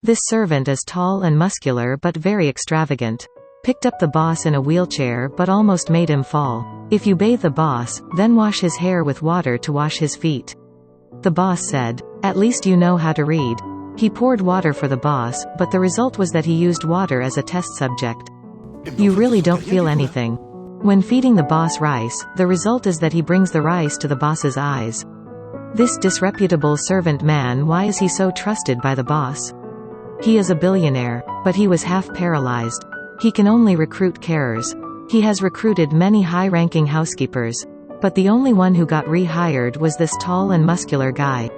This servant is tall and muscular but very extravagant. Picked up the boss in a wheelchair but almost made him fall. If you bathe the boss, then wash his hair with water to wash his feet. The boss said, "At least you know how to read." He poured water for the boss, but the result was that he used water as a test subject. You really don't feel anything. When feeding the boss rice, the result is that he brings the rice to the boss's eyes. This disreputable servant man, why is he so trusted by the boss? He is a billionaire, but he was half paralyzed. He can only recruit carers. He has recruited many high-ranking housekeepers. But the only one who got rehired was this tall and muscular guy.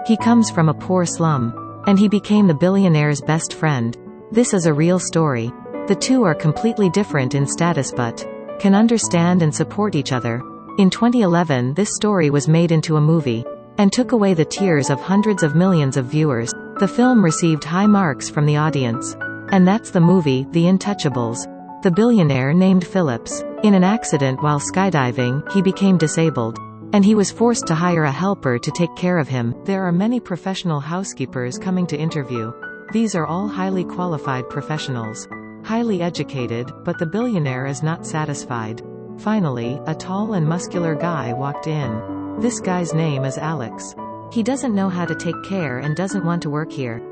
He comes from a poor slum. And he became the billionaire's best friend. This is a real story. The two are completely different in status but can understand and support each other. In 2011 this story was made into a movie. And took away the tears of hundreds of millions of viewers. The film received high marks from the audience. And that's the movie, The Untouchables. The billionaire named Phillips. In an accident while skydiving, he became disabled. And he was forced to hire a helper to take care of him. There are many professional housekeepers coming to interview. These are all highly qualified professionals. Highly educated, but the billionaire is not satisfied. Finally, a tall and muscular guy walked in. This guy's name is Alex. He doesn't know how to take care and doesn't want to work here.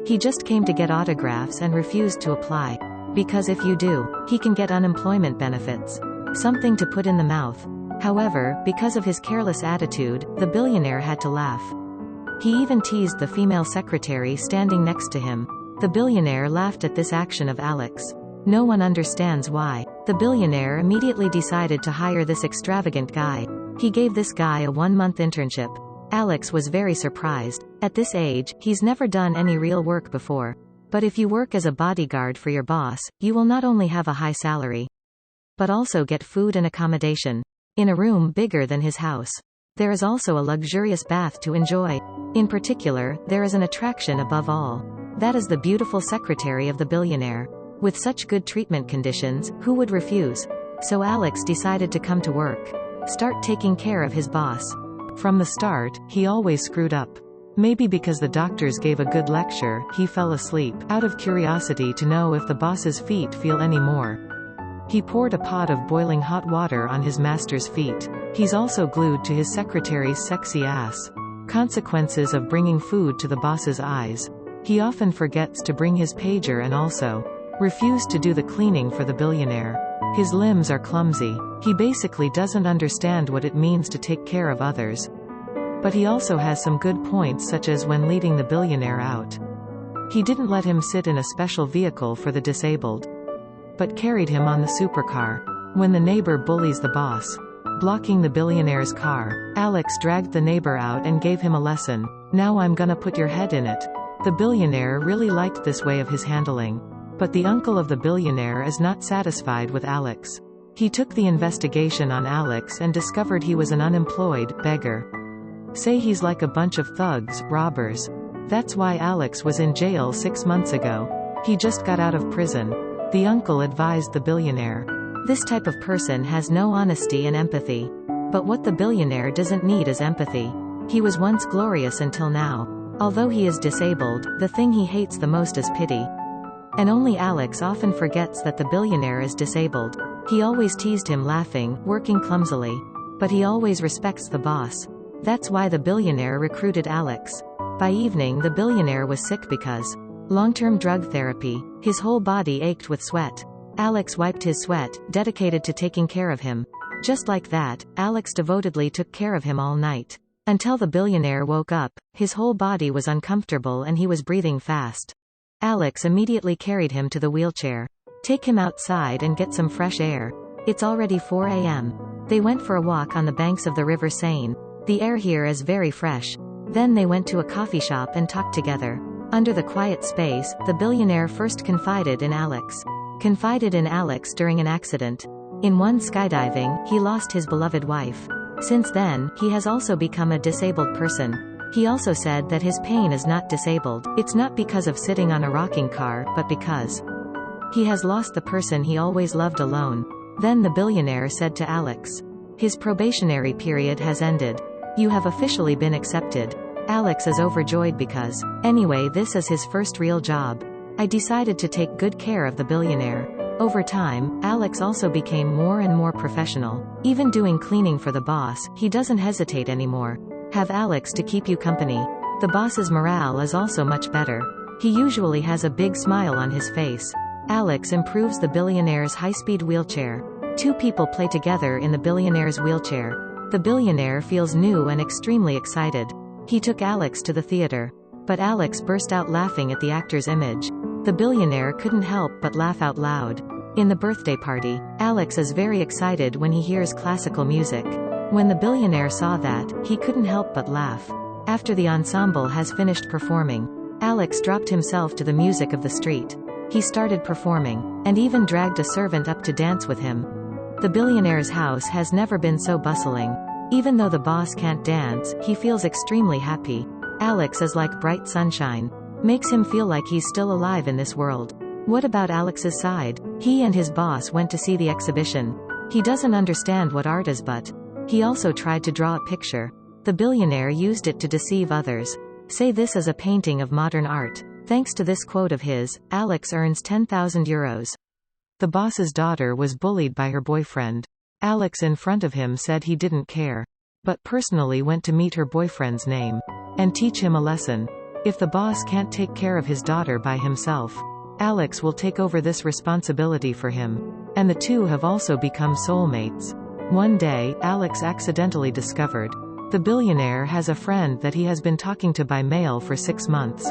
He just came to get autographs and refused to apply. Because if you do, he can get unemployment benefits. Something to put in the mouth. However, because of his careless attitude, the billionaire had to laugh. He even teased the female secretary standing next to him. The billionaire laughed at this action of Alex. No one understands why. The billionaire immediately decided to hire this extravagant guy. He gave this guy a 1-month internship. Alex was very surprised. At this age, he's never done any real work before. But if you work as a bodyguard for your boss, you will not only have a high salary, but also get food and accommodation. In a room bigger than his house. There is also a luxurious bath to enjoy. In particular, there is an attraction above all. That is the beautiful secretary of the billionaire. With such good treatment conditions, who would refuse? So Alex decided to come to work. Start taking care of his boss. From the start, he always screwed up. Maybe because the doctors gave a good lecture, he fell asleep, out of curiosity to know if the boss's feet feel any more. He poured a pot of boiling hot water on his master's feet. He's also glued to his secretary's sexy ass. Consequences of bringing food to the boss's eyes. He often forgets to bring his pager and also refused to do the cleaning for the billionaire. His limbs are clumsy. He basically doesn't understand what it means to take care of others. But he also has some good points, such as when leading the billionaire out. He didn't let him sit in a special vehicle for the disabled, but carried him on the supercar. When the neighbor bullies the boss, blocking the billionaire's car, Alex dragged the neighbor out and gave him a lesson. Now I'm gonna put your head in it. The billionaire really liked this way of his handling. But the uncle of the billionaire is not satisfied with Alex. He took the investigation on Alex and discovered he was an unemployed beggar. Say he's like a bunch of thugs, robbers. That's why Alex was in jail 6 months ago. He just got out of prison. The uncle advised the billionaire. This type of person has no honesty and empathy. But what the billionaire doesn't need is empathy. He was once glorious until now. Although he is disabled, the thing he hates the most is pity. And only Alex often forgets that the billionaire is disabled. He always teased him laughing, working clumsily. But he always respects the boss. That's why the billionaire recruited Alex. By evening the billionaire was sick because long-term drug therapy. His whole body ached with sweat. Alex wiped his sweat, dedicated to taking care of him. Just like that, Alex devotedly took care of him all night. Until the billionaire woke up, his whole body was uncomfortable and he was breathing fast. Alex immediately carried him to the wheelchair. Take him outside and get some fresh air. It's already 4 a.m. They went for a walk on the banks of the River Seine. The air here is very fresh. Then they went to a coffee shop and talked together. Under the quiet space, the billionaire first confided in Alex. During an accident. In one skydiving, he lost his beloved wife. Since then, he has also become a disabled person. He also said that his pain is not disabled. It's not because of sitting on a rocking car, but because he has lost the person he always loved alone. Then the billionaire said to Alex, his probationary period has ended. You have officially been accepted. Alex is overjoyed because, anyway, this is his first real job. I decided to take good care of the billionaire. Over time, Alex also became more and more professional. Even doing cleaning for the boss, he doesn't hesitate anymore. Have Alex to keep you company. The boss's morale is also much better. He usually has a big smile on his face. Alex improves the billionaire's high-speed wheelchair. Two people play together in the billionaire's wheelchair. The billionaire feels new and extremely excited. He took Alex to the theater. But Alex burst out laughing at the actor's image. The billionaire couldn't help but laugh out loud. In the birthday party, Alex is very excited when he hears classical music. When the billionaire saw that, he couldn't help but laugh. After the ensemble has finished performing, Alex dropped himself to the music of the street. He started performing, and even dragged a servant up to dance with him. The billionaire's house has never been so bustling. Even though the boss can't dance, he feels extremely happy. Alex is like bright sunshine. Makes him feel like he's still alive in this world. What about Alex's side? He and his boss went to see the exhibition. He doesn't understand what art is, but he also tried to draw a picture. The billionaire used it to deceive others. Say this is a painting of modern art. Thanks to this quote of his, Alex earns 10,000 euros. The boss's daughter was bullied by her boyfriend. Alex in front of him said he didn't care, but personally went to meet her boyfriend's name and teach him a lesson. If the boss can't take care of his daughter by himself, Alex will take over this responsibility for him. And the two have also become soulmates. One day, Alex accidentally discovered the billionaire has a friend that he has been talking to by mail for 6 months.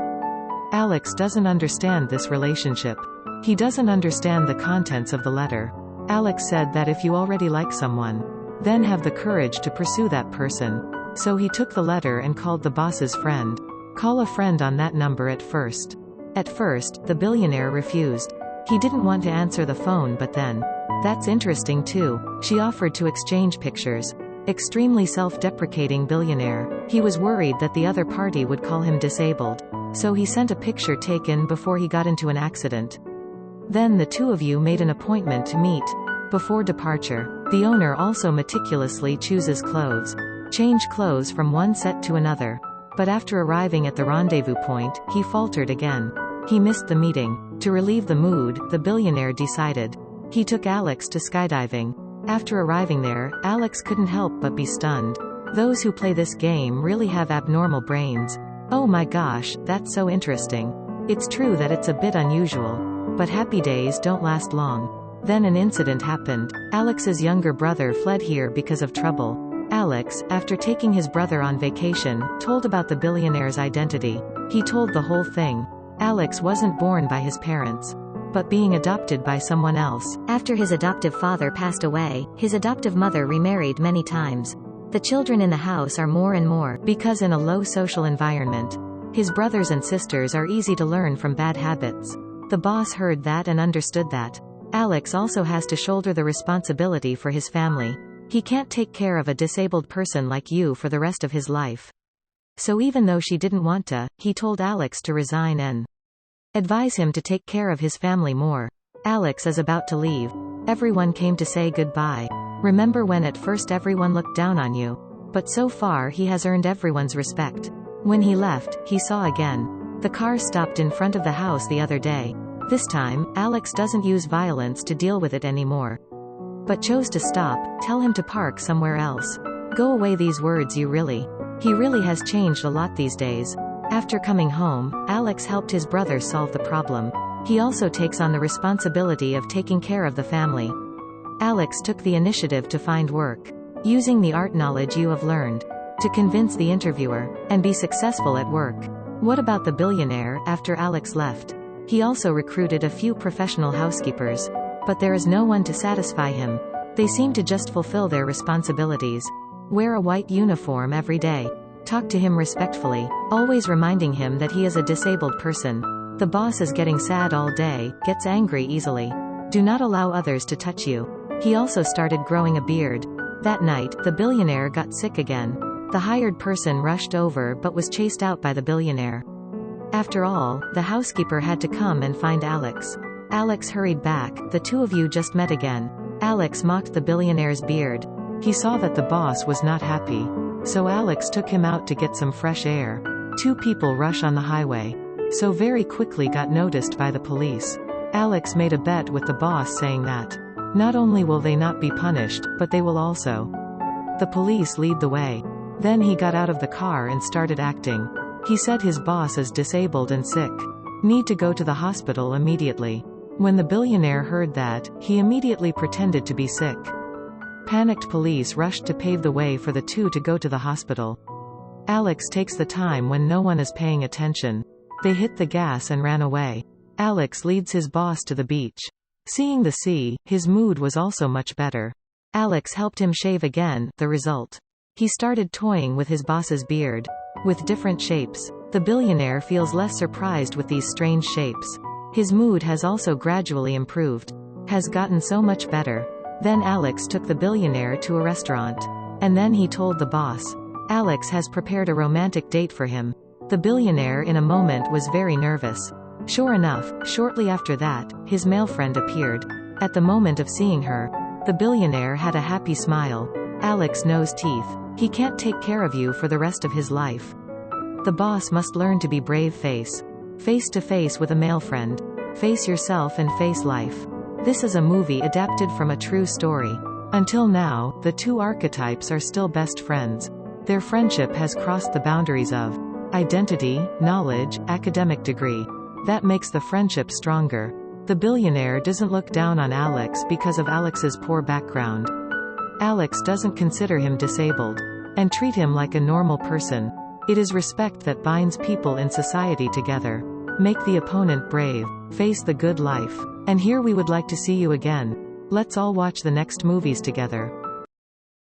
Alex doesn't understand this relationship. He doesn't understand the contents of the letter. Alex said that if you already like someone, then have the courage to pursue that person. So he took the letter and called the boss's friend. Call a friend on that number at first. At first, the billionaire refused. He didn't want to answer the phone, but then, that's interesting too, she offered to exchange pictures. Extremely self-deprecating billionaire. He was worried that the other party would call him disabled. So he sent a picture taken before he got into an accident. Then the two of you made an appointment to meet. Before departure, the owner also meticulously chooses clothes. Change clothes from one set to another. But after arriving at the rendezvous point, he faltered again. He missed the meeting. To relieve the mood, the billionaire decided. He took Alex to skydiving. After arriving there, Alex couldn't help but be stunned. Those who play this game really have abnormal brains. Oh my gosh, that's so interesting. It's true that it's a bit unusual. But happy days don't last long. Then an incident happened. Alex's younger brother fled here because of trouble. Alex, after taking his brother on vacation, told about the billionaire's identity. He told the whole thing. Alex wasn't born by his parents, but being adopted by someone else. After his adoptive father passed away, his adoptive mother remarried many times. The children in the house are more and more, because in a low social environment, his brothers and sisters are easy to learn from bad habits. The boss heard that and understood that. Alex also has to shoulder the responsibility for his family. He can't take care of a disabled person like you for the rest of his life. So even though she didn't want to, he told Alex to resign and advise him to take care of his family more. Alex is about to leave. Everyone came to say goodbye. Remember when at first everyone looked down on you? But so far he has earned everyone's respect. When he left, he saw again. The car stopped in front of the house the other day. This time, Alex doesn't use violence to deal with it anymore, but chose to stop, tell him to park somewhere else. Go away, these words you really. He really has changed a lot these days. After coming home, Alex helped his brother solve the problem. He also takes on the responsibility of taking care of the family. Alex took the initiative to find work, using the art knowledge you have learned, to convince the interviewer, and be successful at work. What about the billionaire? After Alex left, he also recruited a few professional housekeepers. But there is no one to satisfy him. They seem to just fulfill their responsibilities. Wear a white uniform every day. Talk to him respectfully, always reminding him that he is a disabled person. The boss is getting sad all day, gets angry easily. Do not allow others to touch you. He also started growing a beard. That night, the billionaire got sick again. The hired person rushed over but was chased out by the billionaire. After all, the housekeeper had to come and find Alex. Alex hurried back. The two of you just met again. Alex mocked the billionaire's beard. He saw that the boss was not happy. So Alex took him out to get some fresh air. Two people rush on the highway. So very quickly got noticed by the police. Alex made a bet with the boss saying that not only will they not be punished, but they will also. The police lead the way. Then he got out of the car and started acting. He said his boss is disabled and sick. Need to go to the hospital immediately. When the billionaire heard that, he immediately pretended to be sick. Panicked police rushed to pave the way for the two to go to the hospital. Alex takes the time when no one is paying attention. They hit the gas and ran away. Alex leads his boss to the beach. Seeing the sea, his mood was also much better. Alex helped him shave again, the result. He started toying with his boss's beard. With different shapes. The billionaire feels less surprised with these strange shapes. His mood has also gradually improved. Has gotten so much better. Then Alex took the billionaire to a restaurant. And then he told the boss. Alex has prepared a romantic date for him. The billionaire in a moment was very nervous. Sure enough, shortly after that, his male friend appeared. At the moment of seeing her, the billionaire had a happy smile. Alex knows teeth. He can't take care of you for the rest of his life. The boss must learn to be brave face. Face to face with a male friend. Face yourself and face life. This is a movie adapted from a true story. Until now, the two archetypes are still best friends. Their friendship has crossed the boundaries of identity, knowledge, academic degree. That makes the friendship stronger. The billionaire doesn't look down on Alex because of Alex's poor background. Alex doesn't consider him disabled and treat him like a normal person. It is respect that binds people in society together. Make the opponent brave. Face the good life. And here we would like to see you again. Let's all watch the next movies together.